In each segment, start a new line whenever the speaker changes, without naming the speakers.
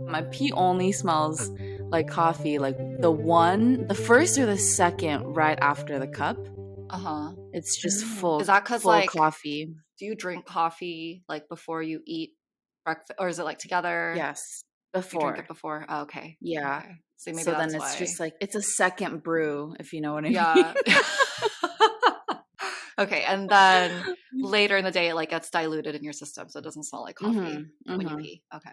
My pee only smells like coffee, like the first or the second right after the cup.
Uh-huh.
It's just
Is that because
full
like,
coffee.
do you drink coffee like before you eat breakfast, or is it like together?
Yes,
You drink it
before.
before? Oh, okay.
Yeah.
Okay. So maybe
So then
that's
it's
why.
just like it's a second brew, if you know what I
Yeah.
mean.
Okay, and then later in the day it like gets diluted in your system, so it doesn't smell like coffee when you
Mm-hmm.
pee. Okay.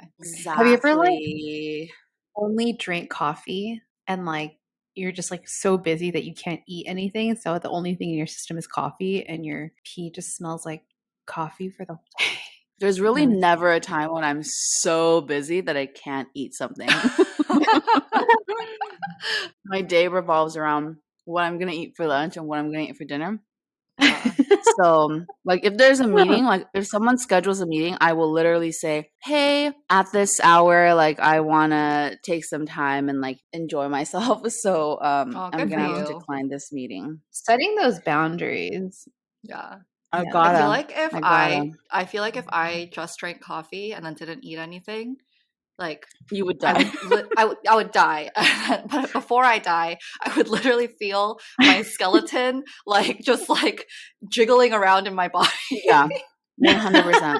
Have you ever like
Exactly.
only drink coffee and like you're just like so busy that you can't eat anything, so the only thing in your system is coffee and your pee just smells like coffee for the whole day?
There's really
Mm.
never a time when I'm so busy that I can't eat something. My day revolves around what I'm gonna eat for lunch and what I'm gonna eat for dinner.
Yeah.
So, like, if there's a meeting, like, if someone schedules a meeting, I will literally say, "Hey, at this hour, like, I wanna take some time and like enjoy myself. So,
Oh,
I'm
good for
gonna have to
you.
decline this meeting."
Setting those boundaries.
Yeah.
I
Yeah.
I feel
gotta,
like if
I gotta.
I feel like if I just drank coffee and then didn't eat anything, like
You would
I
die.
would I would die. But before I die, I would literally feel my skeleton like just like jiggling around in my body.
Yeah, 100%.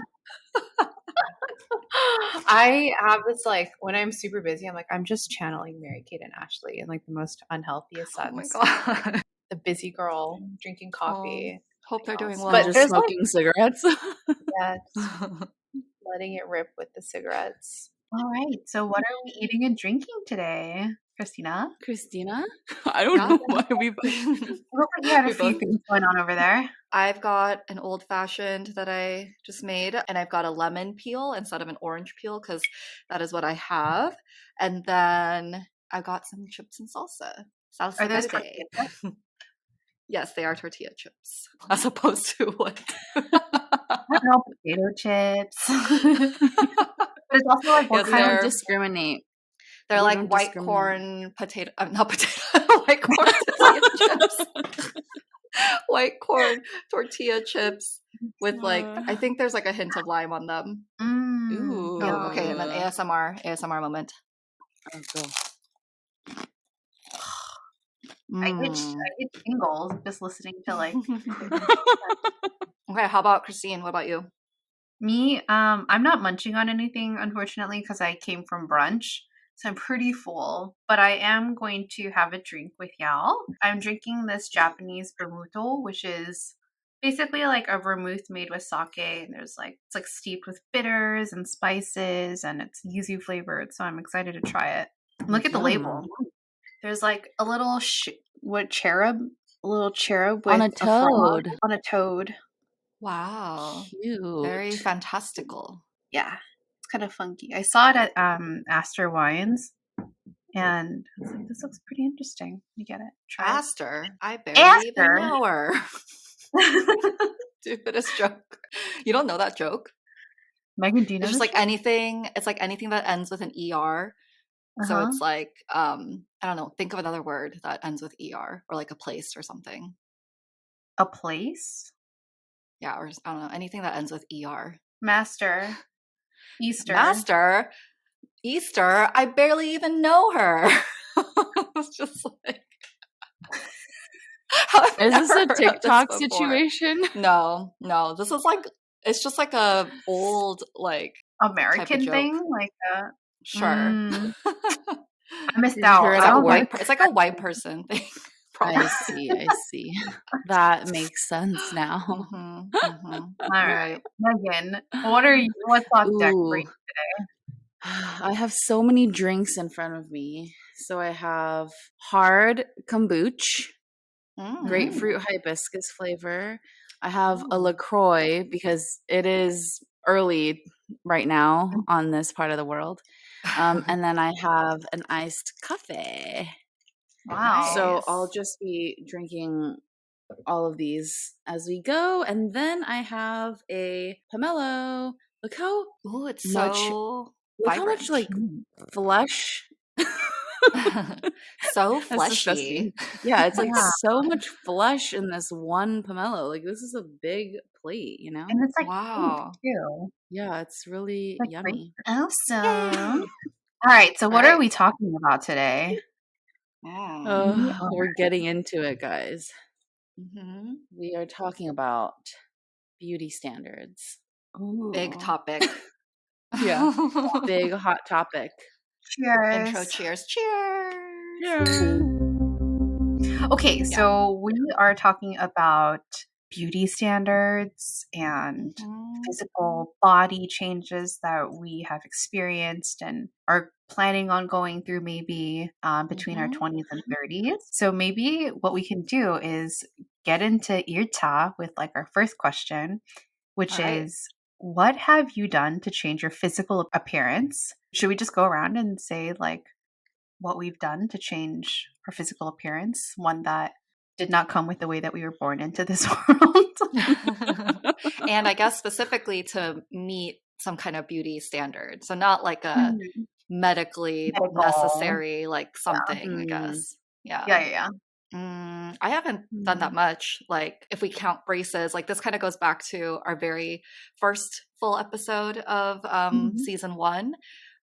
I have this like when I'm super busy, I'm like, I'm just channeling Mary Kate and Ashley in like the most unhealthiest
Oh my
sense.
god.
The busy girl drinking
Oh,
coffee.
hope they're doing
else.
And
But
well.
just
there's like,
smoking cigarettes.
yeah, just letting it rip with the cigarettes. All right. So what are we eating and drinking today, Christina?
Christina? I don't
Yeah.
know why we.
It looks like you had
We
a few
both
things going on over there.
I've got an old fashioned that I just made, and I've got a lemon peel instead of an orange peel because that is what I have. And then I've got some chips and salsa. Salsa
Are those
verde.
tortilla chips?
Yes, they are tortilla chips, as opposed to what?
I don't know, potato chips. But it's also like what
Yes,
We
kind
don't
of
discriminate.
they're
We
like
don't
white
discriminate.
corn potato, not potato, white corn tortilla chips. White corn tortilla chips with like, I think there's like a hint of lime on them.
Ooh.
Oh, okay. And then
yum.
ASMR moment.
Oh, go.
I
Mm.
get tingles just listening to like
Okay, how about Christine? What about you?
me. I'm not munching on anything unfortunately because I came from brunch, so I'm pretty full. But I am going to have a drink with y'all. I'm drinking this Japanese vermuto, which is basically like a vermouth made with sake, and there's like it's like steeped with bitters and spices, and it's yuzu flavored. So I'm excited to try it. Look at the
Yum.
label. There's like a little cherub, a little cherub with
On a
frog
toad.
on a toad.
Wow.
Cute.
Very fantastical.
Yeah, it's kind of funky. I saw it at Astor Wines, and I was like, this looks pretty interesting. You get it? Try it.
Aster. I barely even
Aster.
know her. Stupidest joke. You don't know that joke?
Megan, do you know
It's just
this
like anything. It's like anything that ends with an ER. So
Uh-huh.
it's like, I don't know, think of another word that ends with ER or like a place or something.
A place?
Yeah, or I don't know, anything that ends with ER.
Master. Easter.
Master? Easter? I barely even know her. It's just like, how have I
Is this
never
a
heard of
TikTok
this before?
situation?
No. This is like, it's just like a old like type of
American
joke.
thing? Like
Sure.
I missed
Did you
out.
hear
I
It's
that
don't
word?
like
it's like a white person thing. Probably.
I see. That makes sense now.
All
all right. Megan, what's on deck for
Ooh.
you today?
I have so many drinks in front of me. So I have hard kombucha, grapefruit hibiscus flavor. I have a LaCroix because it is early right now on this part of the world. And then I have an iced coffee.
Wow.
So
Nice.
I'll just be drinking all of these as we go. And then I have a pomelo. Look how
Ooh, it's
much
so
look how
vibrant.
much like flesh
So
That's
fleshy.
disgusting. Yeah, it's like
Yeah.
so much flesh in this one pomelo. Like this is a big plate,
And it's like pink
Wow.
too.
Yeah, it's really
Like great.
yummy.
Awesome.
Yay.
All right. So
All
what are
right.
we talking about today? We
We're getting into it, guys.
Mm-hmm.
We are talking about beauty standards.
Big
Ooh.
topic.
Yeah. Big hot topic.
Intro
Cheers.
cheers. Cheers.
Yeah.
Okay,
Yeah.
so we are talking about beauty standards and
Mhm.
physical body changes that we have experienced and are planning on going through maybe between our
Mhm.
20s and 30s. So maybe what we can do is get into icha with like our first question, which
All right.
is what have you done to change your physical appearance? Should we just go around and say like what we've done to change our physical appearance, one that did not come with the way that we were born into this world?
And I guess specifically to meet some kind of beauty standard. So not like a
Mhm.
medically
Medical.
necessary like
Yeah.
something, I
Mm.
guess. Yeah.
Yeah, yeah, yeah.
I haven't done that
Mm.
much. Like, if we count braces, like this kind of goes back to our very first full episode of
Mhm.
season one,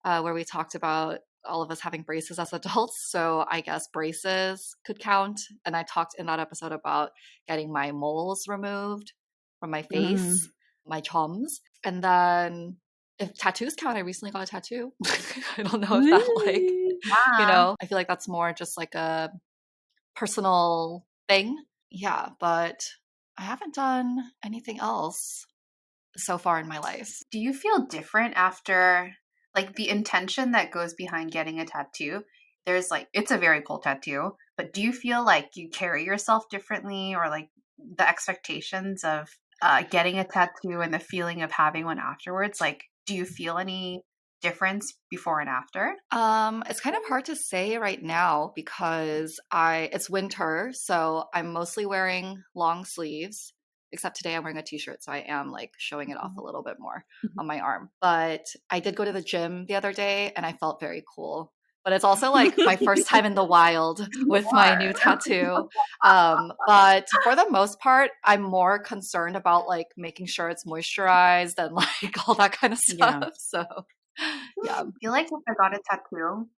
where we talked about all of us having braces as adults. So I guess braces could count. And I talked in that episode about getting my moles removed from my
Mm.
face, my chums, and then. If tattoos count, I recently got a tattoo. I don't know if that like,
Yeah.
I feel like that's more just like a personal thing. Yeah, but I haven't done anything else so far in my life.
Do you feel different after like the intention that goes behind getting a tattoo? There's like it's a very cool tattoo, but do you feel like you carry yourself differently or like the expectations of getting a tattoo and the feeling of having one afterwards? Like, do you feel any difference before and after?
It's kind of hard to say right now because it's winter, so I'm mostly wearing long sleeves. Except today I'm wearing a t-shirt, so I am like showing it off a little bit more on my arm. But I did go to the gym the other day and I felt very cool. But it's also like my first time in the wild
You
with my new
are.
tattoo. But for the most part, I'm more concerned about like making sure it's moisturized and like all that kind of
Yeah.
stuff. So yeah.
I feel like if I got a tattoo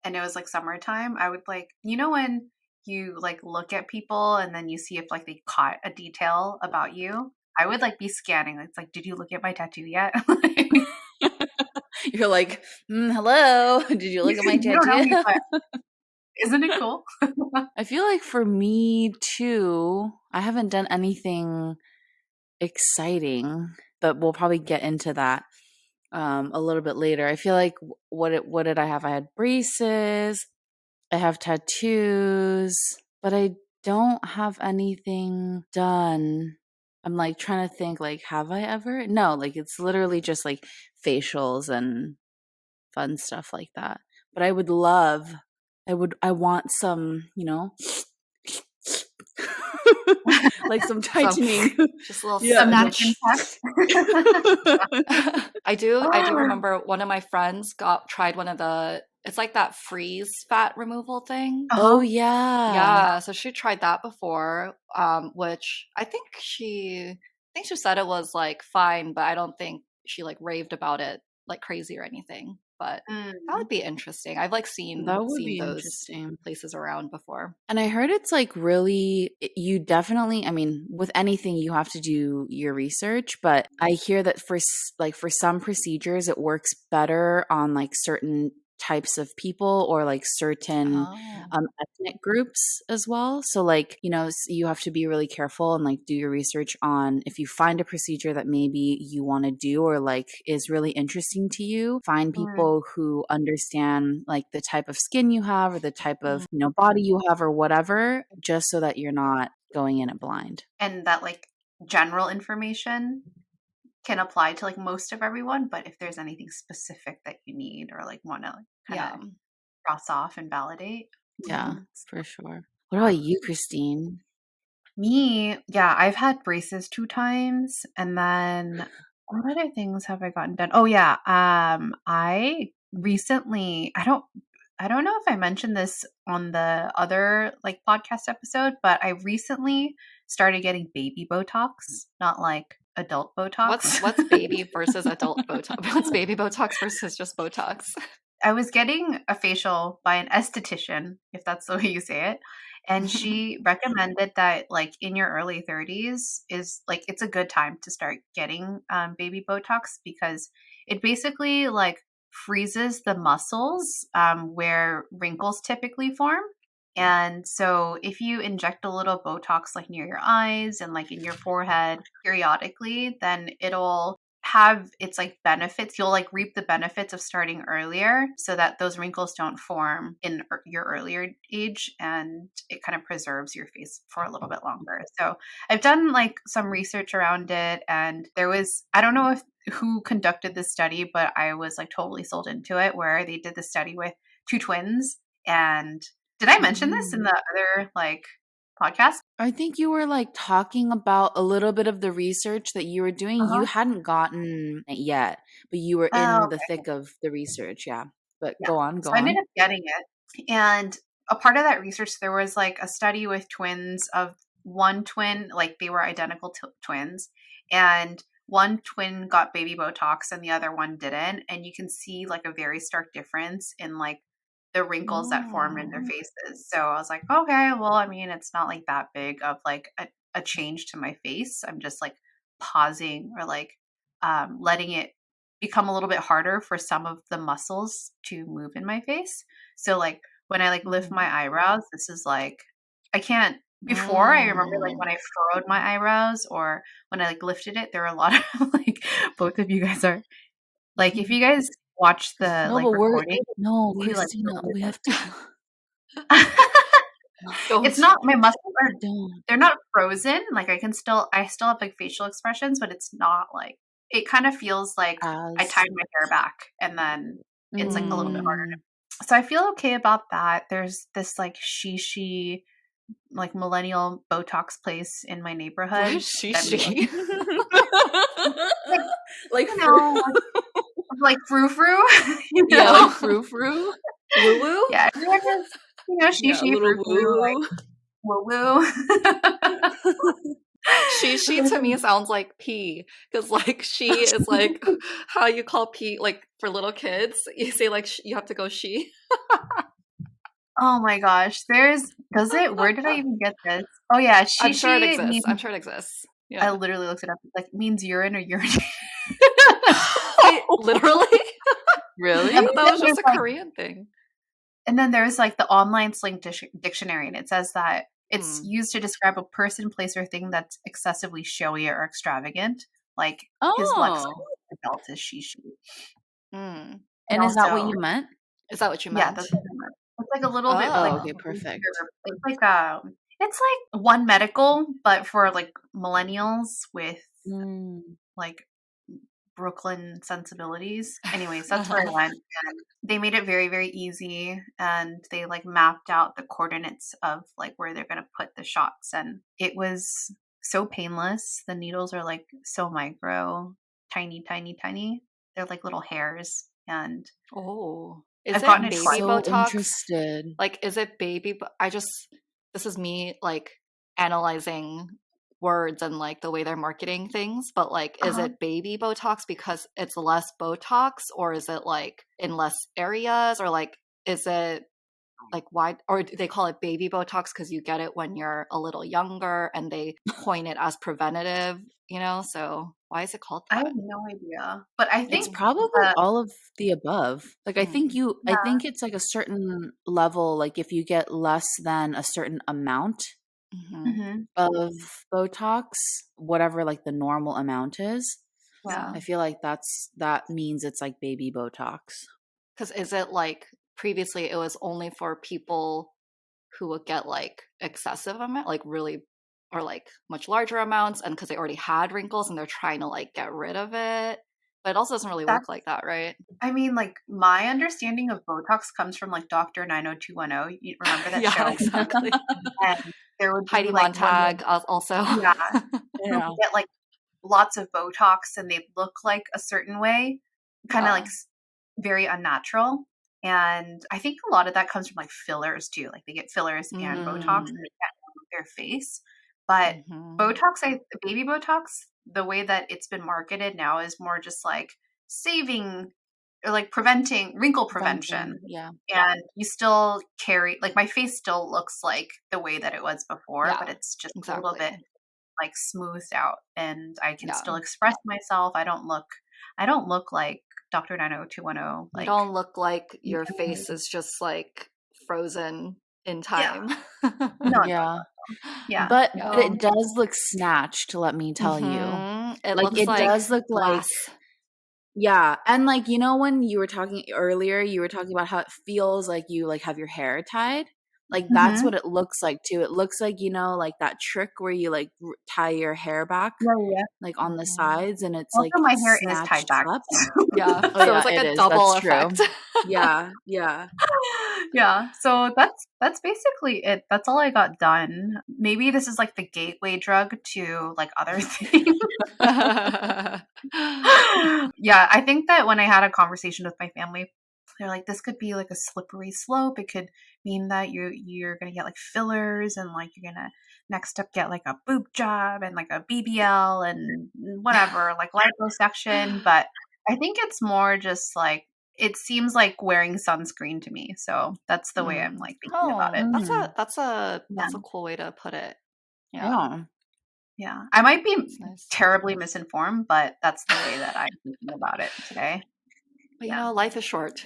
and it was like summertime, I would like, you know, when you like look at people and then you see if like they caught a detail about you, I would like be scanning. It's like, did you look at my tattoo yet?
You're like, hello. Did you look at my
You don't know
tattoo?
me, but isn't it cool?
I feel like for me too, I haven't done anything exciting, but we'll probably get into that a little bit later. I feel like what did I have? I had braces, I have tattoos, but I don't have anything done. I'm like trying to think like have I ever? No, like it's literally just like facials and fun stuff like that. But I want some, like some
So
tightening.
just a little
Yeah,
Some
no.
napkin
smidge.
tech.
I do
Oh,
remember one of my friends tried one of it's like that freeze fat removal thing.
Oh
uh-huh.
yeah.
Yeah, so she tried that before, which I think she said it was like fine, but I don't think she like raved about it like crazy or anything. But that would
Mm.
be interesting. I've like seen
That would
seen
be
those
interesting.
places around before.
And I heard it's like really, you definitely, I mean, with anything, you have to do your research, but I hear that like for some procedures, it works better on like certain types of people or like certain
Oh.
ethnic groups as well. So, like, you have to be really careful and like do your research on if you find a procedure that maybe you want to do or like is really interesting to you, find
Mm.
people who understand like the type of skin you have or the type of,
Mm.
body you have or whatever, just so that you're not going in it blind.
And that like general information can apply to like most of everyone, but if there's anything specific that you need or like want to kind
Yeah.
of cross off and validate.
Yeah,
Mhm.
for sure. What about you, Christine?
Me, yeah, I've had braces 2 times, and then what other things have I gotten done? Oh, yeah, I recently I don't I don't know if I mentioned this on the other like podcast episode, but I recently started getting baby Botox, not like adult Botox.
What's baby versus adult Botox? What's baby Botox versus just Botox?
I was getting a facial by an esthetician, if that's the way you say it. And she recommended that, like, in your early 30s, is like it's a good time to start getting baby Botox because it basically like freezes the muscles where wrinkles typically form. And so, if you inject a little Botox like near your eyes and like in your forehead periodically, then it'll have its like benefits. You'll like reap the benefits of starting earlier so that those wrinkles don't form in your earlier age, and it kind of preserves your face for a little bit longer. So I've done like some research around it, and there was, I don't know if who conducted this study, but I was like totally sold into it, where they did the study with two twins. And did I mention this in the other like podcast?
I think you were like talking about a little bit of the research that you were doing. You
Uh-huh.
hadn't gotten it yet, but you were
Oh,
in the
okay.
thick of the research. Yeah. But
Yeah.
go on,
So
go
I ended
on.
up getting it. And a part of that research, there was like a study with twins of one twin, like they were identical twins. And one twin got baby Botox and the other one didn't. And you can see like a very stark difference in like the wrinkles that form in their
Oh.
faces. So I was like, okay, well, I mean, it's not like that big of like a change to my face. I'm just like pausing or like letting it become a little bit harder for some of the muscles to move in my face. So like when I like lift my eyebrows, this is like I can't before I remember like when I furrowed my eyebrows or when I like lifted it, there were a lot of like both of you guys are like if you guys watch the
No,
like
but
recording,
no,
we like
Christina, we have to.
it's
Don't.
not my muscles are
Don't.
they're not frozen. Like I still have like facial expressions, but it's not like it kind of feels like I
As.
tied my hair back and then it's like a little bit harder.
Mm.
So I feel okay about that. There's this like she like millennial Botox place in my
What
neighborhood
is she?
that
She?
like
Like,
you know like frou frou, you
Yeah, like
know.
frou frou, woo woo.
Yeah, everyone has
yeah, a
she
little
frou frou like
woo.
woo woo.
She to me sounds like pee because like she is like how you call pee like for little kids. You say like you have to go she.
Oh my gosh, does it? Where did I even get this? Oh yeah,
I'm sure it
she
exists.
means
I'm sure it exists.
I
Yeah.
literally looked it up. It's like means urine or urinate.
Wait, literally?
Yeah,
Really?
I
but
thought it
then
was just
there's
a
like
Korean thing.
and then there's like the online slang dictionary, and it says that it's
Hmm.
used to describe a person, place, or thing that's excessively showy or extravagant. Like his lexicon
Oh.
belt is she.
Mm.
And
And is that what
also,
you meant?
Is that what you
yeah,
meant?
that's what I meant. It's like a little bit like
Oh, okay,
Oh.
perfect.
it's like it's like One Medical, but for like millennials with
Mm.
like Brooklyn sensibilities. Anyways, that's where I went. And they made it very, very easy. And they like mapped out the coordinates of like where they're going to put the shots. And it was so painless. The needles are like so micro, tiny, tiny, tiny. They're like little hairs. And
Oh. Is
I've
it
gotten
I'm
it
baby
twice.
so
Botox?
interested.
Like, is it baby? I just, this is me like analyzing words and like the way they're marketing things, but like, is
Uh-huh.
it baby Botox because it's less Botox, or is it like in less areas, or like, is it like why, or do they call it baby Botox because you get it when you're a little younger and they coin it as preventative, you know? So why is it called
I have
that?
no idea. But I
It's
think
probably
the,
all of the above. Like
Mm.
I
yeah,
think it's like a certain level, like if you get less than a certain amount
Hmm.
mhm,
of Botox, whatever like the normal amount is,
yeah.
Yeah.
I feel like that means it's like baby Botox.
Because is it like previously it was only for people who would get like excessive amount, like really, or like much larger amounts, and because they already had wrinkles and they're trying to like get rid of it, but it also doesn't really
That
work like that, right?
I mean, like my understanding of Botox comes from like Doctor 90210. You remember that
Yeah,
show?
exactly.
And there would be
Heidi
like women,
Montag also.
yeah, who
Yeah.
would get like lots of Botox and they'd look like a certain way, kind of like
Yeah.
very unnatural. And I think a lot of that comes from like fillers too. Like they get fillers and Botox and they can't move their face. But
Mm-hmm.
Botox, baby Botox, the way that it's been marketed now is more just like saving or like preventing wrinkle prevention.
Preventing, yeah.
And you still carry, like, my face still looks like the way that it was before, but
Yeah,
it's just a little bit
exactly.
like smoothed out, and I can
Yeah.
still express myself. I don't look like Dr. 90210,
You
like,
don't look like your
Mhm.
face is just like frozen in
Yeah.
time.
No, no,
Yeah.
yeah.
But
Yeah.
it does look snatched, let me tell you.
It
Like,
looks
it
like
does look like
glass.
yeah, and, like, you know when you were talking earlier, you were talking about how it feels like you, like, have your hair tied? Like, that's
Mhm.
what it looks like too. It looks like, like that trick where you, like, tie your hair back,
Yeah, yeah.
like, on the
Mhm.
sides, and it's,
Also,
like,
my hair is tied
snatched
back.
up.
Yeah.
Oh,
So
yeah,
it's like
it
a
is,
double
that's true.
effect.
Yeah, yeah.
Yeah, so that's basically it. That's all I got done. Maybe this is like the gateway drug to like other things. Yeah, I think that when I had a conversation with my family, they're like, this could be like a slippery slope. It could mean that you're gonna get like fillers and like you're gonna next up get like a boob job and like a BBL and whatever, like liposuction. But I think it's more just like it seems like wearing sunscreen to me. So that's the way I'm
Mm.
like thinking about
Oh,
it.
that's
Mhm.
a that's a
Yeah.
that's a cool way to put it. Yeah,
Yeah.
Yeah. I might be
it's nice.
terribly misinformed, but that's the way that I'm thinking about it today.
But
Yeah.
life is short.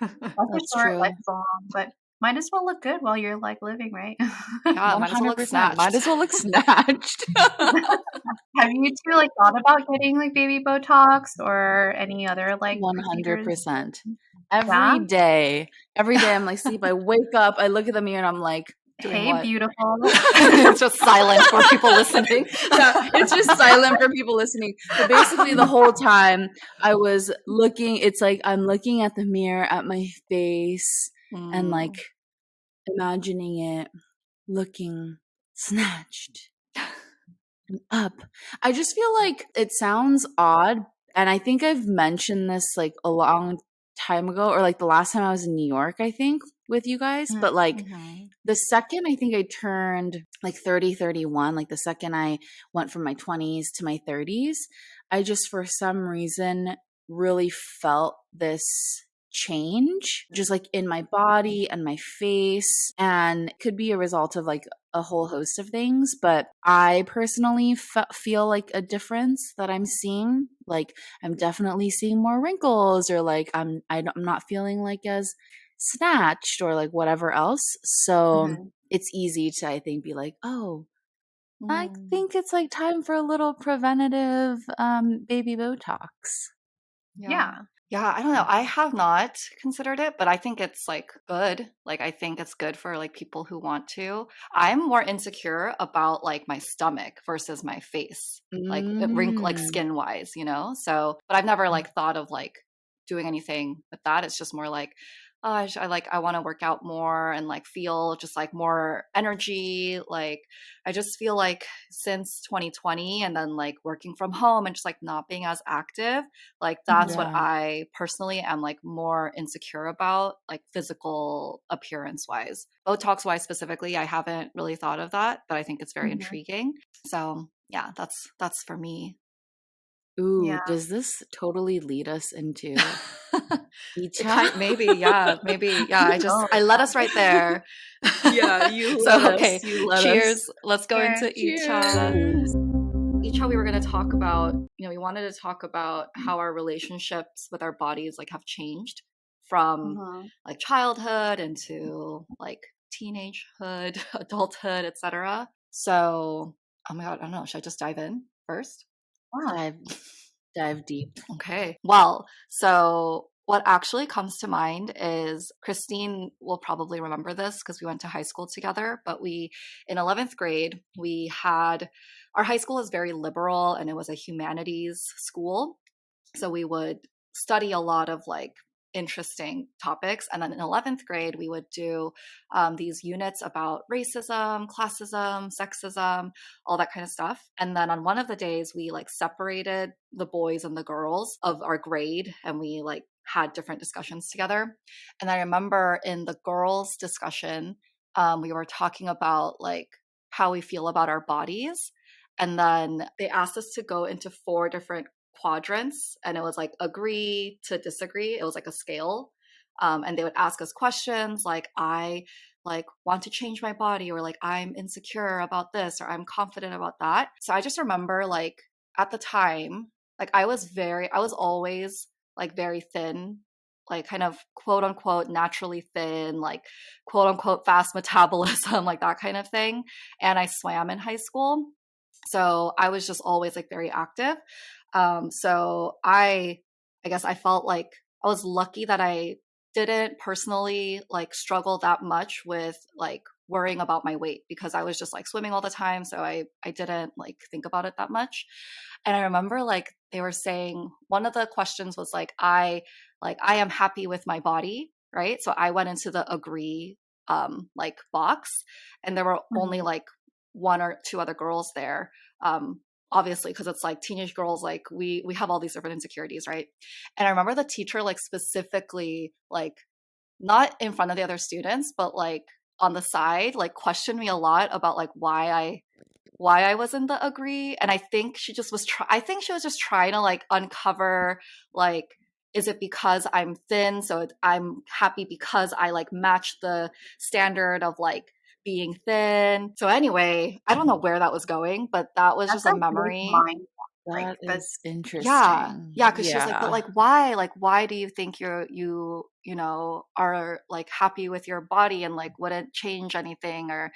Life is
That's
short,
true.
life's long, but might as well look good while you're like living, right?
Yeah, might as well look
100%. Might
snatched.
as well look snatched.
Have you two like thought about getting like baby Botox or any other like procedures?
100%.
Yeah.
Every day I'm like, sleep, I wake up, I look at the mirror and I'm like,
Doing
Hey,
what?
beautiful.
It's just silent for people listening.
yeah, it's just silent for people listening. But basically, the whole time I was looking, it's like I'm looking at the mirror at my face and like
Mm.
imagining it looking snatched and up. I just feel like it sounds odd. And I think I've mentioned this like a long time ago, or like the last time I was in New York, I think, with you guys. But like,
Mhm.
the second I think I turned like 30, 31, like the second I went from my 20s to my 30s, I just for some reason really felt this change just like in my body and my face, and it could be a result of like a whole host of things, but I personally feel like a difference that I'm seeing. Like I'm definitely seeing more wrinkles, or like I'm not feeling like as snatched or like whatever else. So
Mhm.
it's easy to, I think, be like, oh, I
Mm.
think it's like time for a little preventative baby Botox.
Yeah.
Yeah.
Yeah, I don't know. I have not considered it, but I think it's like good. Like I think it's good for like people who want to. I'm more insecure about like my stomach versus my face. Like wrinkle like
Mm.
skin wise, So, but I've never like thought of like doing anything with that. It's just more like oh, I want to work out more and like feel just like more energy. Like I just feel like since 2020 and then like working from home and just like not being as active, like that's what
Mhm.
Yeah.
I personally am like more insecure about, like physical appearance wise. Botox wise specifically, I haven't really thought of that, but I think it's very
Mhm.
intriguing. So yeah, that's for me.
Ooh,
Yeah.
does this totally lead us into
It
icha?
kind maybe, yeah, maybe, yeah.
Oh,
I led us right there.
Yeah, you let
So
us.
okay,
You let us.
cheers. Let's go
cheers.
into icha.
Cheers.
Icha, we were going to talk about, we wanted to talk about how our relationships with our bodies like have changed from
Mhm.
like childhood into like teenagehood, adulthood, etc. So, oh my God, I don't know. Should I just dive in first?
Yeah.
Dive, dive deep.
Okay. Well, so what actually comes to mind is Christine will probably remember this because we went to high school together, but in 11th grade, our high school is very liberal and it was a humanities school. So we would study a lot of like interesting topics. And then in 11th grade, we would do these units about racism, classism, sexism, all that kind of stuff. And then on one of the days, we like separated the boys and the girls of our grade, and we like had different discussions together. And I remember in the girls' discussion, we were talking about like how we feel about our bodies. And then they asked us to go into 4 different quadrants, and it was like agree to disagree. It was like a scale. And they would ask us questions like, I like want to change my body, or like I'm insecure about this, or I'm confident about that. So I just remember like at the time, like I was always like very thin, like kind of quote unquote naturally thin, like quote unquote fast metabolism, like that kind of thing. And I swam in high school. So I was just always like very active. So I guess I felt like I was lucky that I didn't personally like struggle that much with like worrying about my weight, because I was just like swimming all the time. So I didn't like think about it that much. And I remember like they were saying one of the questions was like I am happy with my body, right? So I went into the agree like box, and there were only like 1 or 2 other girls there. Obviously, because it's like teenage girls, like we have all these different insecurities, right? And I remember the teacher like specifically like not in front of the other students, but like on the side, like questioned me a lot about like why I was in the agree. And I think she just was I think she was just trying to like uncover like, is it because I'm thin, so I'm happy because I like match the standard of like being thin. So anyway, I don't know where that was going, but that was
That's
just a
a big
memory.
mind. Like
That
that's
is
Yeah.
interesting.
Yeah, because she was like, but
Yeah.
like why? Like why do you think you know are like happy with your body and like wouldn't change anything or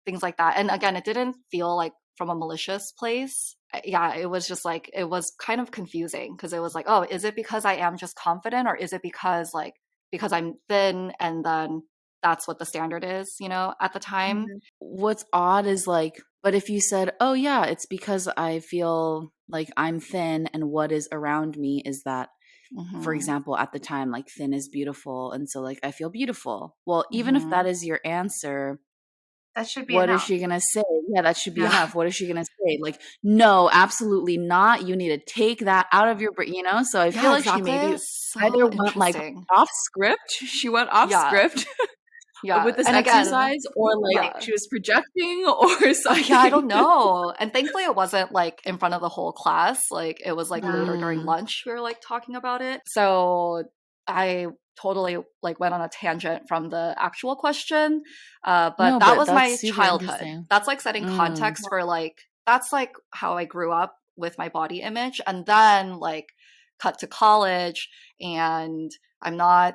things like that? And again, it didn't feel like from a malicious place. Yeah, it was just like it was kind of confusing, because it was like, oh, is it because I am just confident, or is it because like because I'm thin, and then that's what the standard is, you know, at the time?
What's odd is like, but if you said, oh yeah, it's because I feel like I'm thin and what is around me is that, for
Hmm.
example, at the time, like thin is beautiful. And so like I feel beautiful. Well, even if that
Hmm.
is your answer,
that should be
what is
enough.
she going to say? Yeah, that should be
Yeah.
enough. What is she going to say? Like, no, absolutely not. You need to take that out of your brain, you know? So I feel
Yeah,
like she maybe
exactly. So
either went like
interesting.
off script. She went off
Yeah.
script
Yeah.
with this
And again,
exercise, or like
yeah.
she was projecting or
Yeah, I
something.
don't know. And thankfully it wasn't like in front of the whole class. Like it was like later during
Mm.
lunch we were like talking about it. So I totally like went on a tangent from the actual question. But
No,
that
but
was
that's
my
super
childhood.
interesting.
That's like setting
Mm.
context for like that's like how I grew up with my body image. And then like cut to college, and I'm not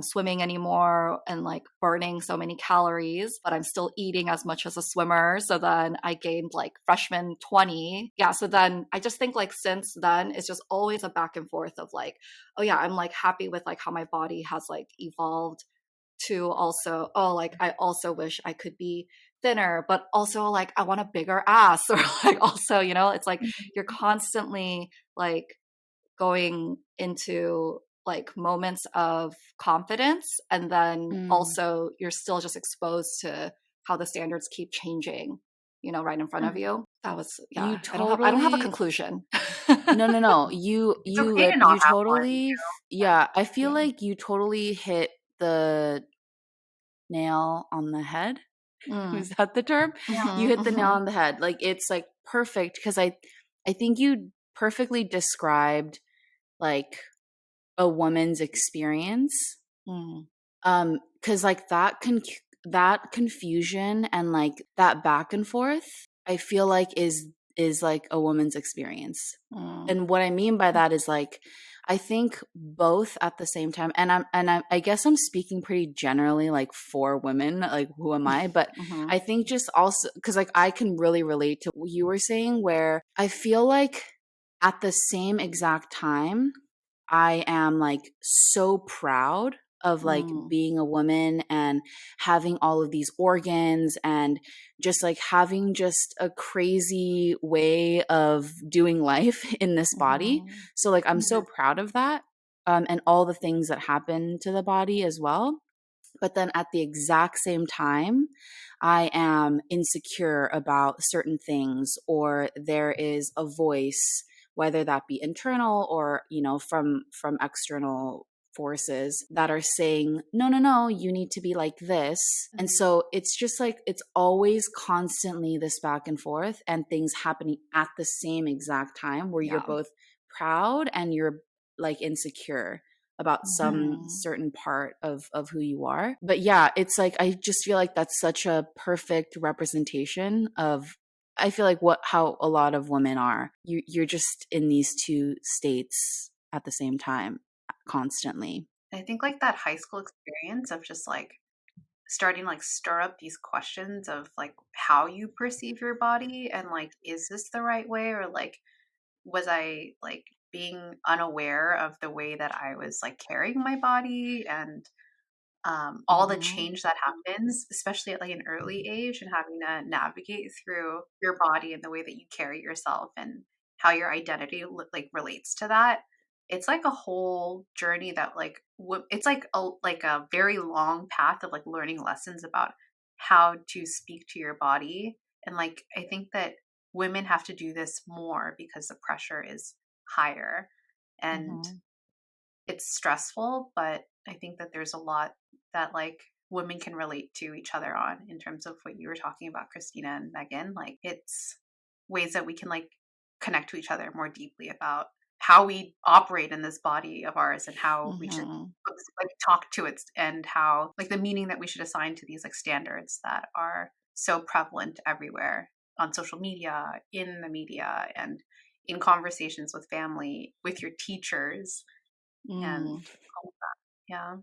swimming anymore and like burning so many calories, but I'm still eating as much as a swimmer. So then I gained like freshman 20. Yeah. So then I just think like since then, it's just always a back and forth of like, oh yeah, I'm like happy with like how my body has like evolved, to also, oh, like I also wish I could be thinner, but also like I want a bigger ass, or like also, you know, it's like you're constantly like going into like moments of confidence, and then
Mm.
also you're still just exposed to how the standards keep changing, you know, right in front of you. That was,
You
yeah, I don't have a
totally
conclusion.
no.
It's okay to not
You
have one.
totally
Like,
yeah, I feel
Yeah.
like you totally hit the nail on the head.
Mm.
Is that the term? You
Hmm.
hit the nail
Hmm.
on the head. Like it's like perfect, because I think you perfectly described like a woman's experience.
Mm.
Cuz like that confusion and like that back and forth, I feel like is like a woman's experience.
Mm.
And what I mean by that is like I think both at the same time, and I guess I'm speaking pretty generally like for women, like who am I? But
Hmm.
I think just also because like I can really relate to what you were saying, where I feel like at the same exact time I am like so proud of like
Mm.
being a woman and having all of these organs and just like having just a crazy way of doing life in this body.
Hmm.
So like I'm so
mhm.
proud of that. and all the things that happen to the body as well. But then at the exact same time, I am insecure about certain things, or there is a voice, whether that be internal or, from external forces that are saying, no, no, no, you need to be like this. And so it's just like, it's always constantly this back and forth and things happening at the same exact time where you're both proud and you're like insecure about some certain part of who you are. But yeah, it's like, I just feel like that's such a perfect representation of, I feel like how a lot of women are. You're just in these two states at the same time constantly.
I think like that high school experience of just like starting like stir up these questions of like how you perceive your body and like, is this the right way, or like, was I like being unaware of the way that I was like carrying my body, and all the change that happens, especially at like an early age, and having to navigate through your body and the way that you carry yourself and how your identity like relates to that. It's like a whole journey that like it's like a very long path of like learning lessons about how to speak to your body. And like I think that women have to do this more because the pressure is higher and it's stressful, but I think that there's a lot that like women can relate to each other on, in terms of what you were talking about, Christina and Megan. Like it's ways that we can like connect to each other more deeply about how we operate in this body of ours, and how we should like talk to it, and how like the meaning that we should assign to these like standards that are so prevalent everywhere on social media, in the media, and in conversations with family, with your teachers, and all of that. Yeah.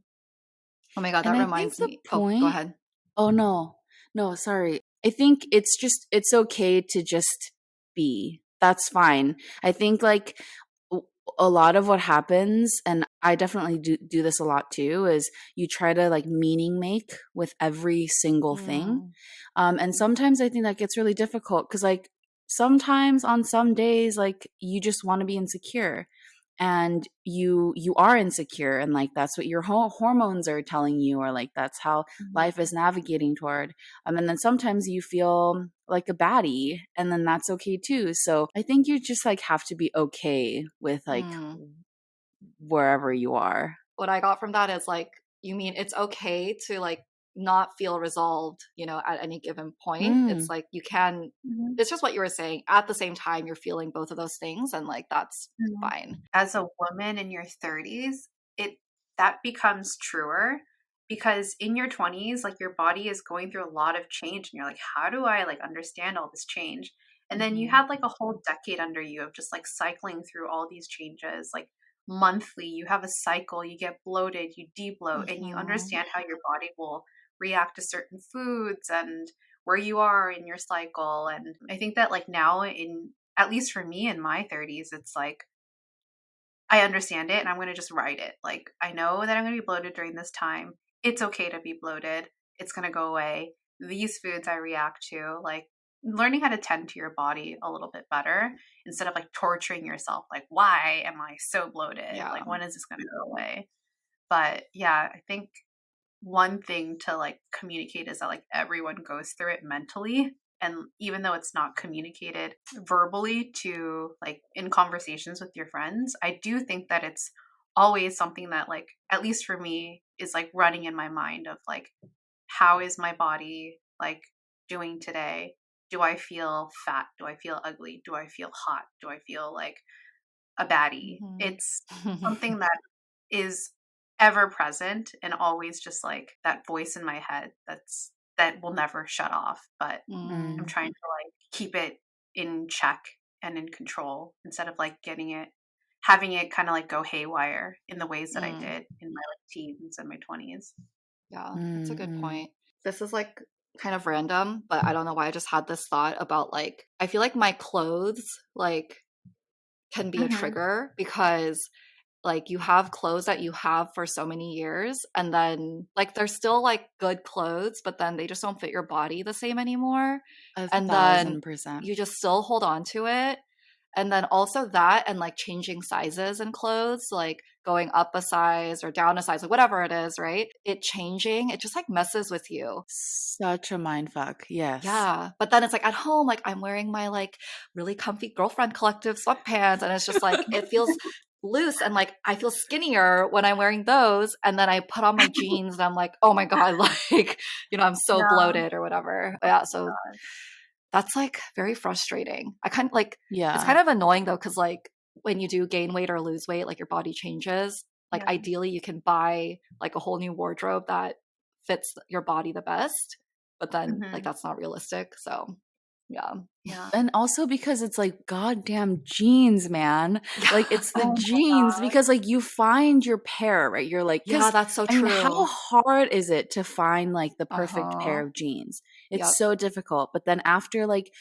Oh my God,
And
that
I think
reminds
the
me. Oh, go
point,
ahead.
oh no, sorry. I think it's okay to just be. That's fine. I think like a lot of what happens, and I definitely do this a lot too, is you try to like meaning make with every single thing. And sometimes I think that gets really difficult because like sometimes on some days, like you just want to be insecure and you are insecure, and like that's what your hormones are telling you, or like that's how life is navigating toward, and then sometimes you feel like a baddie, and then that's okay too. So I think you just like have to be okay with like wherever you are.
What I got from that is like, you mean it's okay to like not feel resolved, at any given point. It's like you can, it's just what you were saying. At the same time, you're feeling both of those things, and like that's fine.
As a woman in your 30s, that becomes truer, because in your 20s, like your body is going through a lot of change, and you're like, how do I like understand all this change? And then you have like a whole decade under you of just like cycling through all these changes, like monthly. You have a cycle, you get bloated, you debloat, and you understand how your body will react to certain foods and where you are in your cycle. And I think that like now, in at least for me in my 30s, it's like I understand it and I'm going to just ride it. Like I know that I'm going to be bloated during this time. It's okay to be bloated. It's going to go away. These foods I react to, like learning how to tend to your body a little bit better, instead of like torturing yourself. Like, why am I so bloated? Like, when is this going to go away? But yeah, I think one thing to like communicate is that like everyone goes through it mentally, and even though it's not communicated verbally to like in conversations with your friends, I do think that it's always something that like, at least for me, is like running in my mind of like, how is my body like doing today? Do I feel fat? Do I feel ugly? Do I feel hot? Do I feel like a baddie? It's something that is ever present, and always just like that voice in my head that will never shut off. But I'm trying to like keep it in check and in control, instead of like having it kind of like go haywire in the ways that I did in my like teens and my 20s.
Yeah, that's a good point. This is like kind of random, but I don't know why I just had this thought about like, I feel like my clothes like can be a trigger, because like you have clothes that you have for so many years, and then like they're still like good clothes, but then they just don't fit your body the same anymore. And then
1,000%.
you just still hold on to it. And then also that and like changing sizes in clothes, like going up a size or down a size, like whatever it is, right? It changing, it just like messes with you.
Such a mind fuck. Yes.
Yeah. But then it's like at home, like I'm wearing my like really comfy girlfriend collective sweatpants. And it's just like, it feels loose and like I feel skinnier when I'm wearing those. And then I put on my jeans and I'm like, oh my God, like, I'm so
Yeah.
bloated or whatever. Yeah. So that's like very frustrating. I kind of like, it's
Yeah.
kind of annoying though, because like when you do gain weight or lose weight, like your body changes. Like
Yeah.
ideally, you can buy like a whole new wardrobe that fits your body the best, but then like that's not realistic. So yeah.
And also because it's like goddamn jeans, man. Like it's the
Oh my
jeans
God.
because like you find your pair, right? You're like,
Yeah, that's so
I mean,
true.
how hard is it to find like the perfect pair
Uh-huh.
of jeans? It's
Yep.
so difficult. But then after like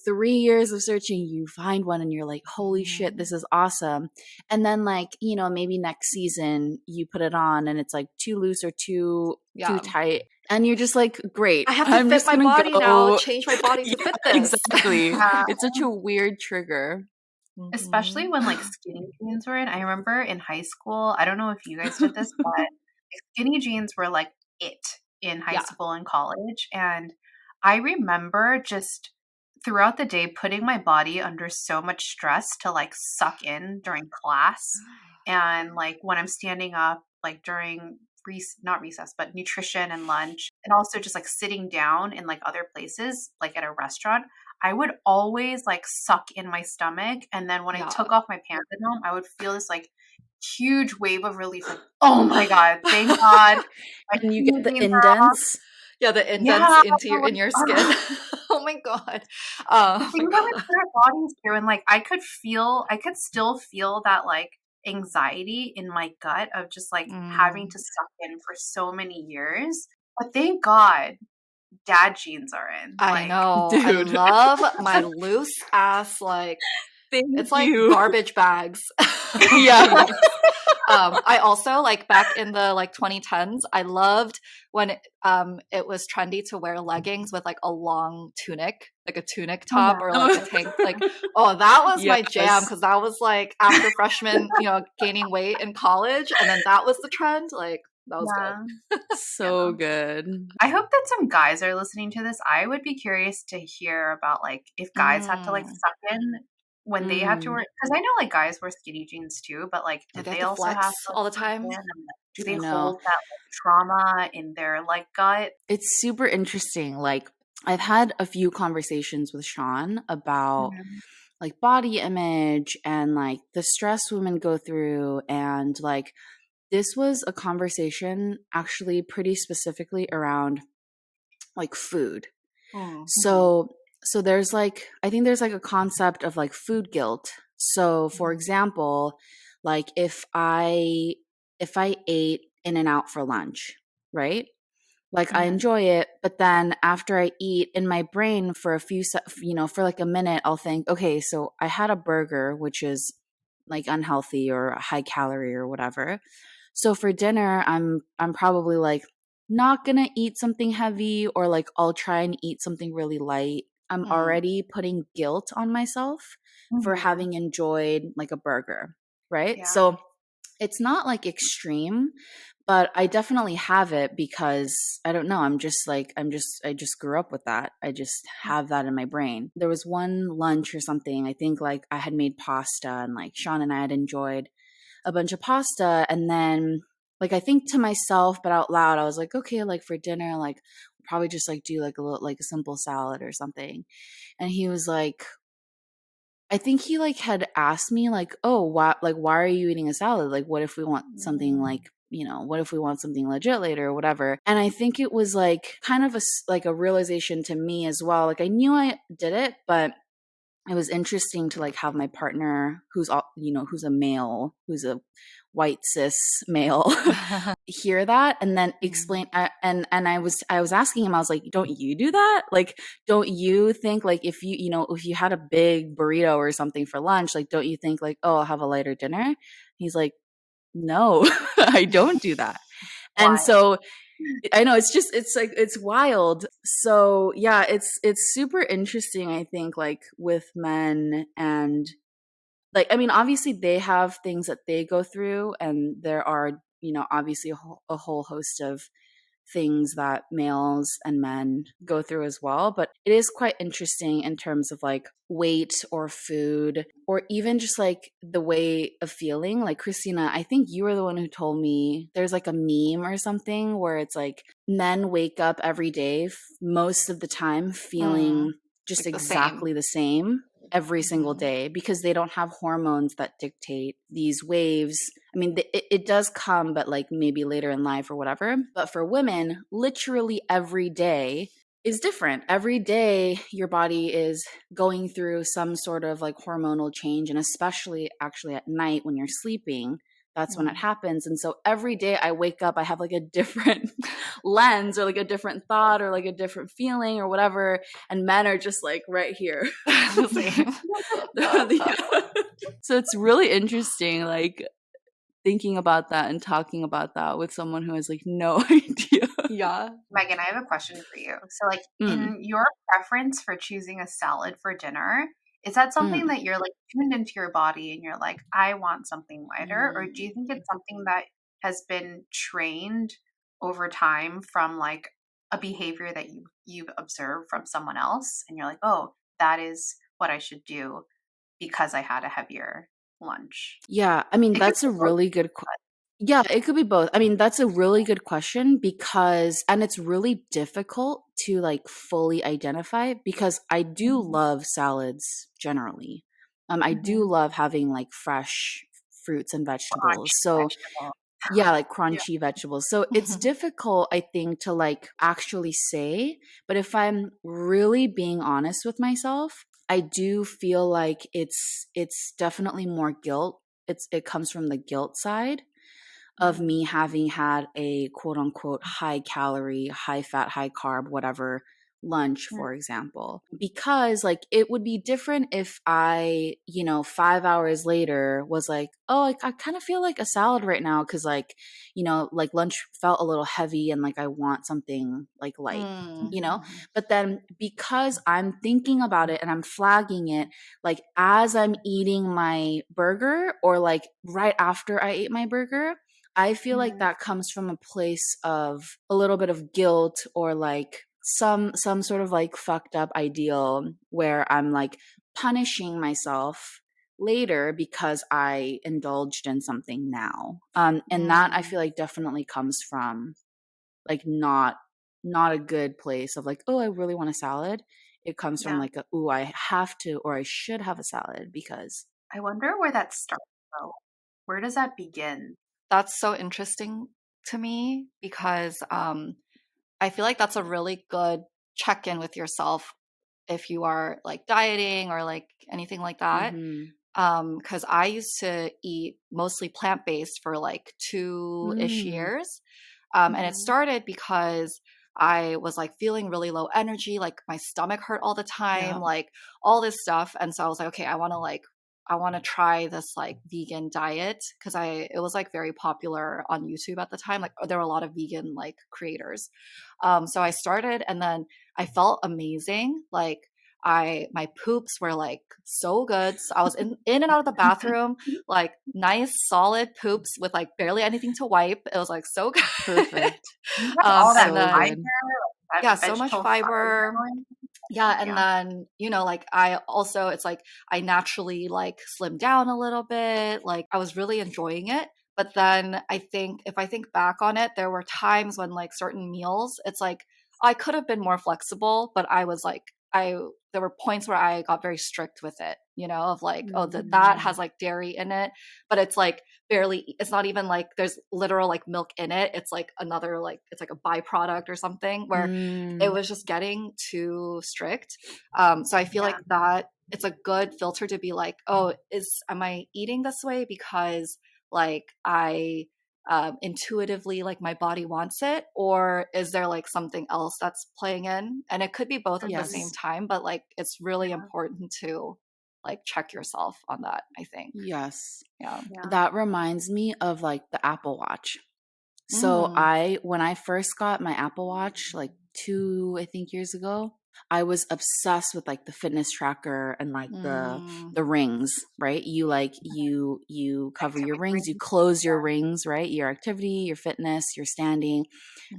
3 years of searching, you find one and you're like, holy shit, this is awesome. And then like, maybe next season you put it on and it's like too loose or too
Yeah.
tight. And you're just like, great.
I have to
I'm
fit
just
my
gonna
body
go.
now, change my body to fit this.
Exactly.
Yeah.
It's such a weird trigger.
Especially when like skinny jeans were in. I remember in high school, I don't know if you guys did this, but skinny jeans were like it in high
Yeah.
school and college. And I remember just throughout the day putting my body under so much stress to like suck in during class. And like when I'm standing up, like during not recess, but nutrition and lunch, and also just like sitting down in like other places, like at a restaurant, I would always like suck in my stomach. And then when I took off my pants at home, I would feel this like huge wave of relief. Like, oh my God, thank God.
And you get the indents.
Yeah, the indents in your skin. Oh my God.
Things that we put our bodies through, and like I could still feel that like anxiety in my gut of just like having to suck in for so many years. But thank God dad jeans are in.
I know. Dude. I love my loose ass like it's like garbage bags.
Yeah.
I also like back in the like 2010s, I loved when it was trendy to wear leggings with like a long tunic, like a tunic top or like a tank. Like, oh, that was my jam because that was like after freshman, gaining weight in college, and then that was the trend. Like that was good.
So good.
I hope that some guys are listening to this. I would be curious to hear about like if guys have to like suck in when they have to wear, because I know like guys wear skinny jeans too, but like do they also
flex
have to
all the time?
Do they hold that like, trauma in their like gut?
It's super interesting. Like I've had a few conversations with Sean about like body image and like the stress women go through, and like this was a conversation actually pretty specifically around like food. So there's like, I think there's like a concept of like food guilt. So for example, like if I ate In-N-Out for lunch, right? Like I enjoy it, but then after I eat, in my brain for a few for like a minute, I'll think, okay, so I had a burger, which is like unhealthy or high calorie or whatever. So for dinner, I'm probably like not gonna eat something heavy, or like I'll try and eat something really light. I'm already putting guilt on myself for having enjoyed like a burger, right?
Yeah.
So it's not like extreme, but I definitely have it because I don't know. I just grew up with that. I just have that in my brain. There was one lunch or something, I think like I had made pasta and like Sean and I had enjoyed a bunch of pasta. And then like, I think to myself, but out loud, I was like, okay, like for dinner, like we'll probably just like do like a little, like a simple salad or something. And he was like, I think he like had asked me like, oh, why are you eating a salad? Like, what if we want something like, what if we want something legit later or whatever? And I think it was like kind of like a realization to me as well. Like I knew I did it, but it was interesting to like have my partner who's a male, who's a white cis male hear that and then explain. And I was asking him, I was like, don't you do that? Like, don't you think like if if you had a big burrito or something for lunch, like, don't you think like, oh, I'll have a lighter dinner? He's like, no, I don't do that. And so I know it's wild. So yeah, it's super interesting, I think, like with men and like, I mean, obviously they have things that they go through, and there are, obviously a whole host of things that males and men go through as well. But it is quite interesting in terms of like weight or food, or even just like the way of feeling. Like, Christina, I think you were the one who told me there's like a meme or something where it's like men wake up every day, most of the time, feeling just
Like the same.
exactly the same every single
Mhm.
day, because they don't have hormones that dictate these waves. I mean, it does come, but like maybe later in life or whatever. But for women, literally every day is different. Every day, your body is going through some sort of like hormonal change. And especially actually at night when you're sleeping, that's when it happens. And so every day I wake up, I have like a different lens, or like a different thought, or like a different feeling or whatever. And men are just like right here.
The same.
So it's really interesting, like thinking about that and talking about that with someone who has like no idea.
Yeah.
Megan, I have a question for you. So, like,
Mm,
in your preference for choosing a salad for dinner, is that something
mm,
that you're like tuned into your body and you're like, I want something lighter? Or do you think it's something that has been trained over time from like a behavior that you've observed from someone else and you're like, oh, that is what I should do because I had a heavier lunch?
yeah, I mean,
It could
that's
be
a
both.
really good yeah, it could be both. I mean, that's a really good question, because and it's really difficult to like fully identify, because I do
Mhm.
love salads generally. I do
Mhm.
love having like fresh fruits and vegetables.
Crunchy
So
vegetable.
yeah, like
Yeah.
crunchy vegetables. So it's difficult, I think, to like actually say. But if I'm really being honest with myself, I do feel like it's definitely more guilt. It comes from the guilt side of
Mhm.
me having had a quote unquote high calorie, high fat, high carb, whatever lunch,
Mhm.
for example. Because like it would be different if I, 5 hours later was like, oh, I kind of feel like a salad right now, because like, like lunch felt a little heavy and like I want something like light. You know,
Mhm.
but then because I'm thinking about it and I'm flagging it, like as I'm eating my burger, or like right after I ate my burger, I feel like
Mhm.
that comes from a place of a little bit of guilt, or like some sort of like fucked up ideal where I'm like punishing myself later because I indulged in something now. And that I
Mm.
feel like definitely comes from like not a good place of like, oh, I really want a salad. It comes from
Yeah.
like a, oh, I have to, or I should have a salad because
I wonder where that starts though. Where does that begin?
That's so interesting to me because I feel like that's a really good check in with yourself if you are like dieting or like anything like that.
mm-hmm.
Because I used to eat mostly plant based for like 2-ish
Mm,
years. And it
Mhm.
started because I was like feeling really low energy, like my stomach hurt all the time,
yeah.
like all this stuff. And so I was like, okay, I want to try this like vegan diet because it was like very popular on YouTube at the time. Like there were a lot of vegan like creators. So I started and then I felt amazing. Like my poops were like so good. So I was in and out of the bathroom, like nice solid poops with like barely anything to wipe. It was like so good.
Perfect.
You have all that
And
So
fiber,
then
good.
that
yeah, so much
vegetable fiber
fiber.
going.
Yeah, and
Yeah.
then, like I also it's like I naturally like slimmed down a little bit. Like I was really enjoying it. But then I think if I think back on it, there were times when like certain meals, it's like I could have been more flexible, but I was like I there were points where I got very strict with it, of like, oh, that
Mhm.
has like dairy in it, but it's like barely, it's not even like there's literal like milk in it. It's like another like it's like a byproduct or something where it
Mm.
was just getting too strict. So I feel
Yeah.
like that it's a good filter to be like, oh, am I eating this way because like I intuitively like my body wants it, or is there like something else that's playing in? And it could be both at the same
Mhm.
Yes.
time, but like it's really
Yeah.
important to like check yourself on that, I think.
Yes.
Yeah.
Yeah.
That reminds me of like the Apple Watch. So
Mm.
when I first got my Apple Watch like 2, I think, years ago, I was obsessed with like the fitness tracker and like
Mm.
the rings, right? You like you cover your
Activity
rings, you
rings.
close your rings, right? Your activity, your fitness, your standing.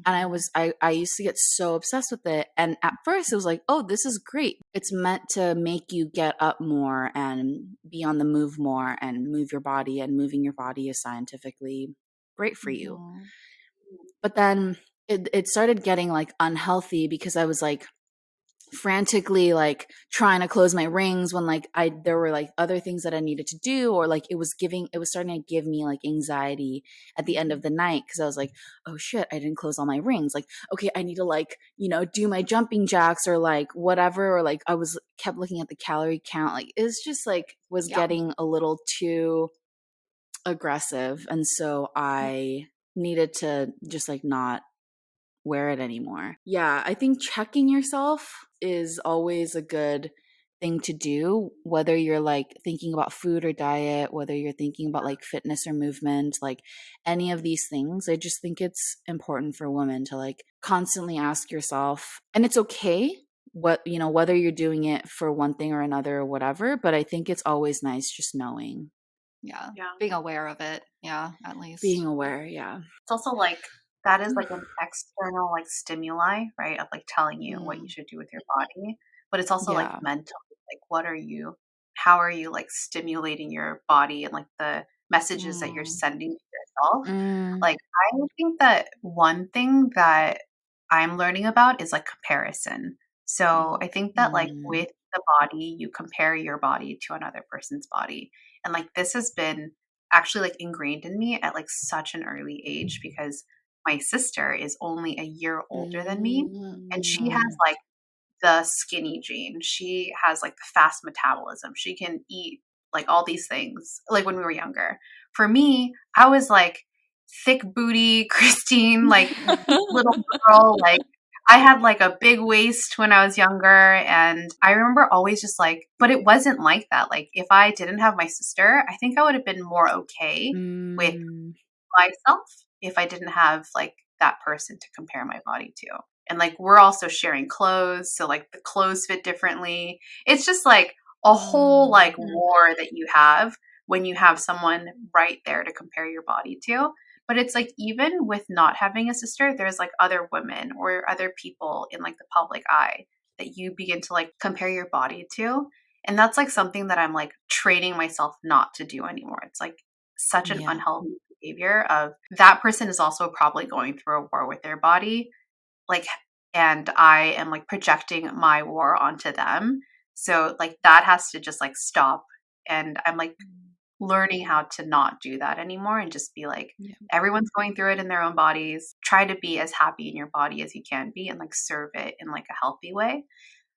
And I used to get so obsessed with it. And at first it was like, oh, this is great. It's meant to make you get up more and be on the move more and move your body, and moving your body is scientifically great for you.
Mhm.
But then it started getting like unhealthy because I was like frantically like trying to close my rings when like there were like other things that I needed to do, or like it was starting to give me like anxiety at the end of the night because I was like, oh shit, I didn't close all my rings. Like, okay, I need to like, do my jumping jacks or like whatever, or like I was kept looking at the calorie count. Like it's just like was
Yeah.
getting a little too aggressive, and so I needed to just like not wear it anymore. Yeah, I think checking yourself is always a good thing to do, whether you're like thinking about food or diet, whether you're thinking about like fitness or movement, like any of these things. I just think it's important for women to like constantly ask yourself, and it's okay whether you're doing it for one thing or another or whatever, but I think it's always nice just knowing,
Yeah.
Yeah.
Being aware of it. Yeah, at
being
least.
aware. Yeah.
It's also like that is like an external like stimuli, right? Of like telling you what you
Mm.
should do with your body. But it's also like
Yeah.
mental. Like how are you like stimulating your body and like the messages that you're
Mm.
sending to yourself?
Mm,
Like I think that one thing that I'm learning about is like comparison. So I think that like
mm,
with the body, you compare your body to another person's body. And like this has been actually like ingrained in me at like such an early age because my sister is only a year older than me and she has
mm.
like the skinny gene. She has like the fast metabolism. She can eat like all these things like when we were younger. For me, I was like thick booty Christine, like little girl, like I had like a big waist when I was younger. And I remember always just like, but it wasn't like that. Like, if I didn't have my sister, I think I would have been more okay with
Mm,
myself if I didn't have like that person to compare my body to. And like, we're also sharing clothes. So, like, the clothes fit differently. It's just like a whole
Mm.
like war that you have when you have someone right there to compare your body to. But it's like even with not having a sister, there's like other women or other people in like the public eye that you begin to like compare your body to. And that's like something that I'm like training myself not to do anymore. It's like such an
yeah.
unhealthy behavior of that person is also probably going through a war with their body. Like, and I am like projecting my war onto them. So like that has to just like stop. And I'm like learning how to not do that anymore and just be like,
Yeah.
everyone's going through it in their own bodies. Try to be as happy in your body as you can be and like serve it in like a healthy way.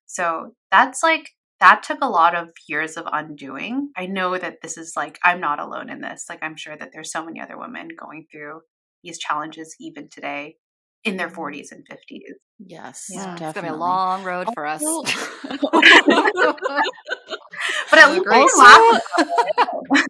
So that's like, that took a lot of years of undoing. I know that this is like, I'm not alone in this. Like, I'm sure that there's so many other women going through these challenges even today in their 40s and 50s.
Yes,
Yeah.
It's gonna be a
definitely.
long road for us.
Also,
But
I
at least we
agree.
can
also,
laugh about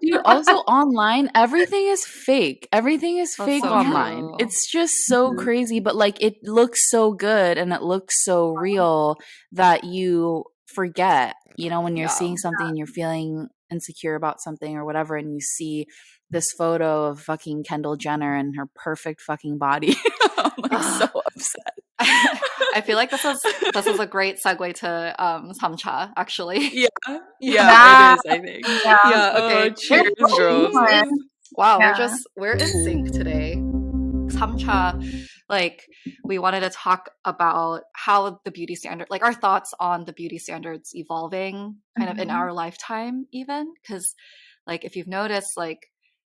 dude, also online, everything is fake. Everything is
That's
fake
so
online.
true.
It's just so
it.
crazy, but like it looks so good and it looks so real that you forget, when you're
Yeah.
seeing something and you're feeling insecure about something or whatever, and you see this photo of fucking Kendall Jenner and her perfect fucking body. I'm like so
Ugh.
upset.
I feel like this is a great segue to samcha, actually.
Yeah.
Yeah.
Yeah, it
Yeah,
is, I think.
yeah.
Yeah,
Oh,
okay.
There's
cheers,
so
Cheers.
girls.
much.
Wow, we're
Yeah.
just we're in sync today. Samcha, like we wanted to talk about how the beauty standard, like our thoughts on the beauty standards evolving kind of in
Mhm.
our lifetime even, because like if you've noticed, like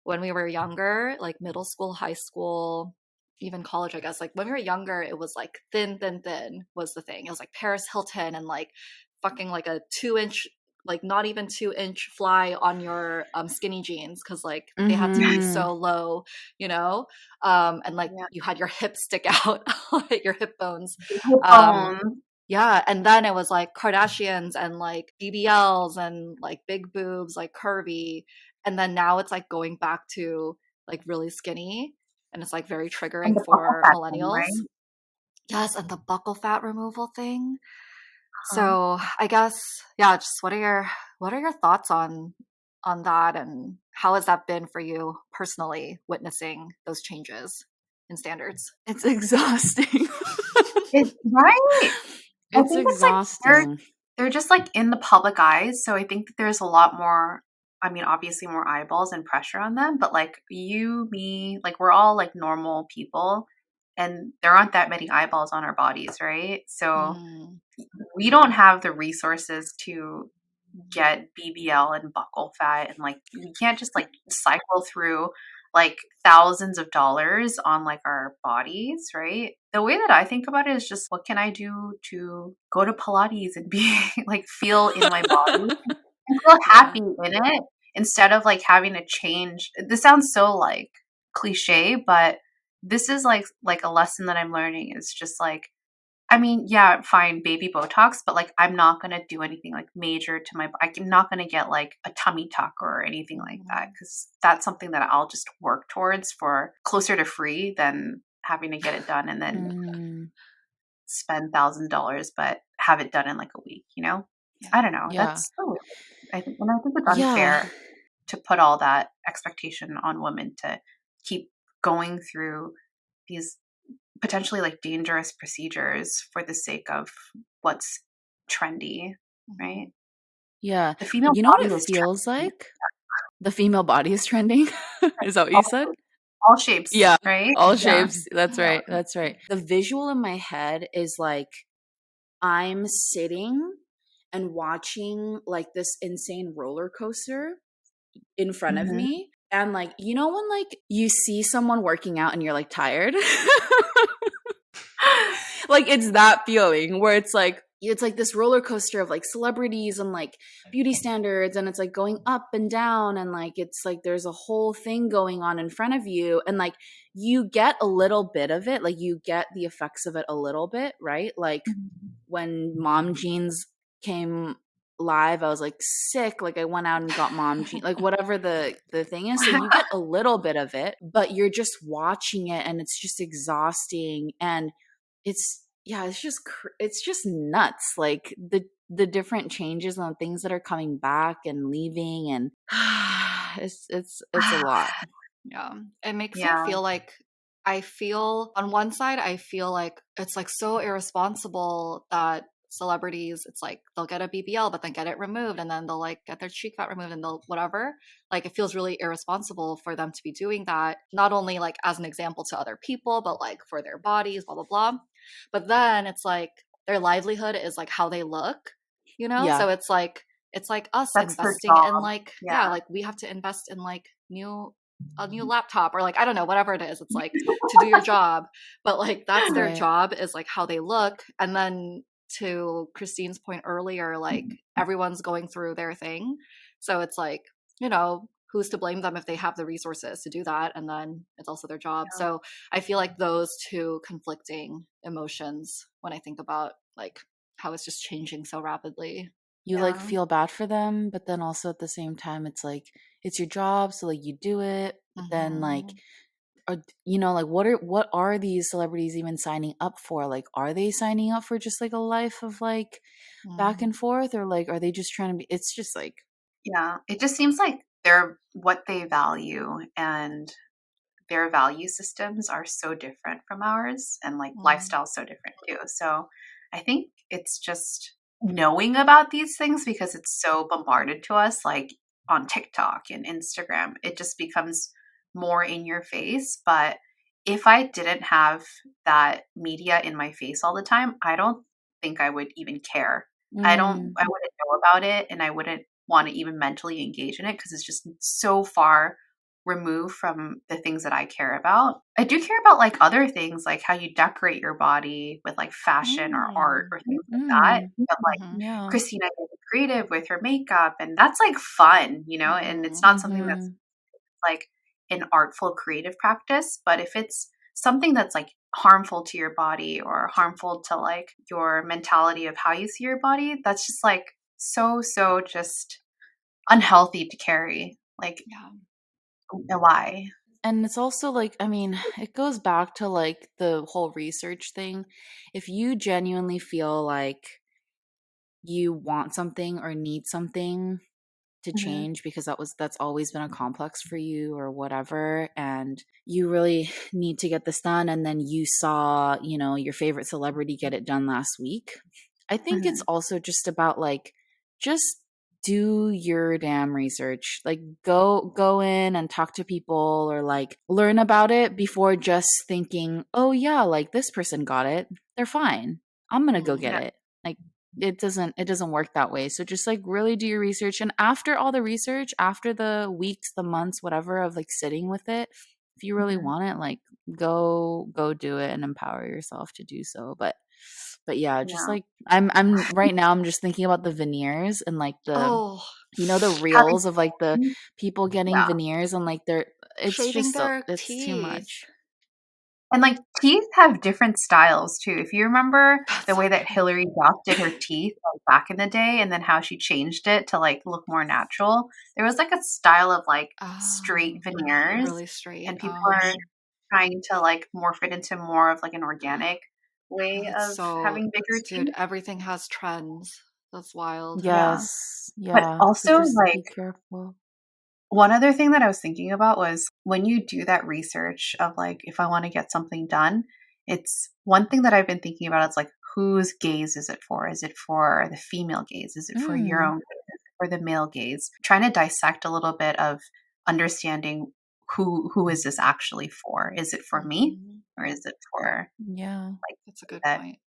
when we were younger, like middle school, high school, even college, I guess, like when we were younger, it was like thin, thin, thin was the thing. It was like Paris Hilton and like fucking like a 2 inch, like not even 2 inch fly on your skinny jeans because like they had to be
Mhm.
so low, you know, and like
Yeah.
you had your hips stick out, your hip bones.
Hip
Um,
bones.
yeah, and then it was like Kardashians and like BBLs and like big boobs, like curvy, and then now it's like going back to like really skinny, and it's like very
And
triggering
the buckle
for
fat thing,
millennials.
right?
Yes, and the buckle fat removal thing. So I guess, yeah, just what are your thoughts on that, and how has that been for you personally, witnessing those changes in standards?
It's exhausting.
It's right. I
It's
think it's like they're
exhausting.
they're just like in the public eyes, so I think that there's a lot more. I mean, obviously more eyeballs and pressure on them, but like you, me, like we're all like normal people, and there aren't that many eyeballs on our bodies, right? So
Mm,
we don't have the resources to get BBL and buccal fat, and like we can't just like cycle through like thousands of dollars on like our bodies, right? The way that I think about it is just what can I do to go to Pilates and be like feel in my body and feel
yeah.
happy in it instead of like having to change. This sounds so like cliche, but this is like a lesson that I'm learning is just like I mean, yeah, fine, baby Botox, but like I'm not gonna do anything like major to my. I'm not gonna get like a tummy tuck or anything like that
Mhm.
because that's something that I'll just work towards for closer to free than having to get it done and then
Mm,
spend $1,000, but have it done in like a week. You know,
Yeah.
I don't know.
yeah.
That's so. I think it's
Yeah.
unfair to put all that expectation on women to keep going through these potentially like dangerous procedures for the sake of what's trendy, right?
Mhm.
Yeah.
The female
You know what
body
it
is
feels
trendy.
like? The female body is trending. Is that what you
All,
said?
all shapes,
Yeah.
right?
All
Yeah.
shapes. That's
Yeah.
right. That's right. The visual in my head is like I'm sitting and watching like this insane roller coaster in front of
Mhm.
me. And like, you know, when like you see someone working out and you're like tired? Like it's that feeling where it's like this roller coaster of like celebrities and like beauty standards, and it's like going up and down, and like it's like there's a whole thing going on in front of you, and like you get a little bit of it, like you get the effects of it a little bit, right? Like
Mhm.
when mom jeans came live, I was like sick, like I went out and got mom jeans, like whatever the thing is, so you get a little bit of it, but you're just watching it and it's just exhausting. And it's yeah, it's just nuts, like the different changes and the things that are coming back and leaving, and it's a lot.
Yeah. It makes me
Yeah.
feel like I feel on one side, I feel like it's like so irresponsible that celebrities, it's like they'll get a BBL, but then get it removed, and then they'll like get their cheek fat removed, and they'll whatever. Like it feels really irresponsible for them to be doing that, not only like as an example to other people, but like for their bodies, blah, blah, blah. But then it's like their livelihood is like how they look, you know?
Yeah.
So it's like us
That's their
investing in
job.
like,
Yeah.
yeah, like we have to invest in like a new laptop, or like I don't know, whatever it is, it's like to do your job, but like that's their
Right.
job, is like how they look. And then to Christine's point earlier, like everyone's going through their thing, so it's like, who's to blame them if they have the resources to do that, and then it's also their job.
Yeah.
So I feel like those two conflicting emotions when I think about like how it's just changing so rapidly.
You like
Yeah.
feel bad for them, but then also at the same time it's like it's your job, so like you do it, but then like
Hmm.
like what are these celebrities even signing up for? Like are they signing up for just like a life of like back and forth, or like are they just trying to be, it's just like
Yeah. It just seems like they're what they value and their value systems are so different from ours and like lifestyles so different too. So I think it's just knowing about these things because it's so bombarded to us, like on TikTok and Instagram, it just becomes more in your face. But if I didn't have that media in my face all the time, I don't think I would even care.
mm,
I wouldn't know about it and I wouldn't want to even mentally engage in it because it's just so far removed from the things that I care about. I do care about like other things, like how you decorate your body with like fashion or art
Mm.
or things like that.
mm,
But like
Mhm.
yeah,
Christina getting creative with her makeup, and that's like fun, and it's
Mhm.
not something that's
mm-hmm,
like an artful creative practice. But if it's something that's like harmful to your body or harmful to like your mentality of how you see your body, that's just like so just unhealthy to carry. Like,
Yeah.
why?
and it's also like, I mean, it goes back to like the whole research thing. If you genuinely feel like you want something or need something to
Mhm.
change because that's always been a complex for you or whatever, and you really need to get this done, and then you saw, your favorite celebrity get it done last week. I think it's
Mhm.
also just about like, just do your damn research. Like, go in and talk to people, or like learn about it before just thinking, oh yeah, like this person got it, they're fine, I'm gonna go get
Yeah.
it. Like, it doesn't work that way. So just like really do your research, and after all the research, after the weeks, the months, whatever, of like sitting with it, if you really
Mhm.
want it, like go do it and empower yourself to do so. But yeah, just
Yeah.
like I'm right now, I'm just thinking about the veneers and like
Oh,
the
Have
reels of like the
you
people getting
Yeah.
veneers, and like
shaving their
it's too
teeth.
much.
And like teeth have different styles too. If you remember
That's
the
so
way that
true.
Hillary Duff did her teeth like, back in the day, and then how she changed it to like look more natural, there was like a style of like straight
Oh,
veneers,
really straight.
and people
Oh,
are trying to like morph it into more of like an organic way
that's
of
so,
having bigger
dude,
teeth.
everything has trends. That's wild.
Yeah.
Yes,
But
yeah. So
also
just
like
be careful.
one other thing that I was thinking about was when you do that research of like, if I want to get something done, it's one thing that I've been thinking about. It's like, whose gaze is it for? Is it for the female gaze? Is it for your
Mm,
own gaze? Is it for the male gaze? Trying to dissect a little bit of understanding who is this actually for? Is it for me,
Hmm.
or is it for
yeah.
like
That's a good
that
point.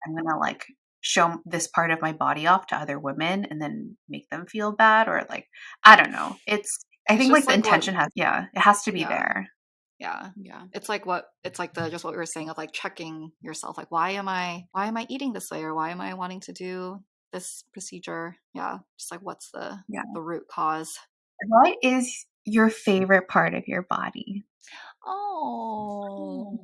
I'm gonna like show this part of my body off to other women and then make them feel bad, or like I don't know. I
It's
think
just
like the
like what,
intention it has to be
yeah,
there.
yeah.
Yeah.
It's like the just what we were saying of like checking yourself. Like, why am I eating this way, or why am I wanting to do this procedure? Yeah, just like what's the
Yeah.
the root cause?
What is your favorite part of your body?
Oh,